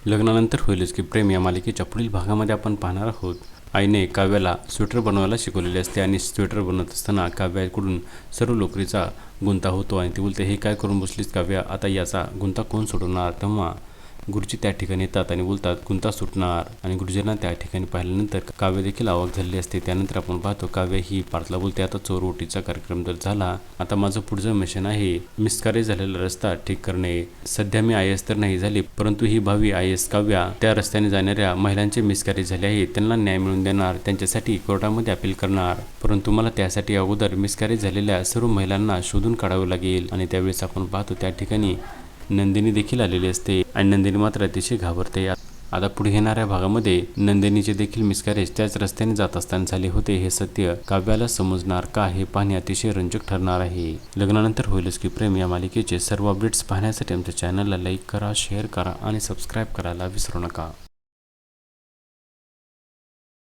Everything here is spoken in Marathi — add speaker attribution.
Speaker 1: लग्नानंतर होईलच की प्रेम या मालिकेच्या पुढील भागामध्ये आपण पाहणार आहोत. आईने काव्याला स्वेटर बनवायला शिकवलेले असते आणि स्वेटर बनवत असताना काव्याकडून सर्व लोकरीचा गुंता होतो आणि ती बोलते, हे काय करून बसलीस काव्या, आता याचा गुंता कोण सोडवणार. तेव्हा गुरुजी त्या ठिकाणी येतात आणि बोलतात गुंता सुटणार आणि गुरुजींना त्या ठिकाणी पाहिल्यानंतर काव्य देखील अवाक झालेली असते. त्यानंतर आपण पाहतो काव्य ही पार्थला बोलते, आता चोरओटीचा कार्यक्रम तर झाला, आता माझं पुढचं मिशन आहे मिसकारेज झालेला रस्ता ठीक करणे. सध्या मी IAS तर नाही झाली, परंतु ही भावी IAS काव्या त्या रस्त्याने जाणाऱ्या महिलांचे मिसकारेज झाले आहे त्यांना न्याय मिळवून देणार, त्यांच्यासाठी कोर्टामध्ये अपील करणार. परंतु मला त्यासाठी अगोदर मिसकारेज झालेल्या सर्व महिलांना शोधून काढावे लागेल. आणि त्यावेळेस आपण पाहतो त्या ठिकाणी नंदिनी देखील आलेली असते आणि नंदिनी मात्र अतिशय घाबरते. आता पुढे येणाऱ्या भागामध्ये नंदिनीचे देखील मिसकॅरेज त्याच रस्त्याने जात असताना झाले होते हे सत्य काव्याला समजणार का हे पाहणे अतिशय रंजक ठरणार आहे. लग्नानंतर होईलच की प्रेम या मालिकेचे सर्व अपडेट्स पाहण्यासाठी आमच्या चॅनलला लाईक करा, शेअर करा आणि सबस्क्राईब करायला विसरू नका.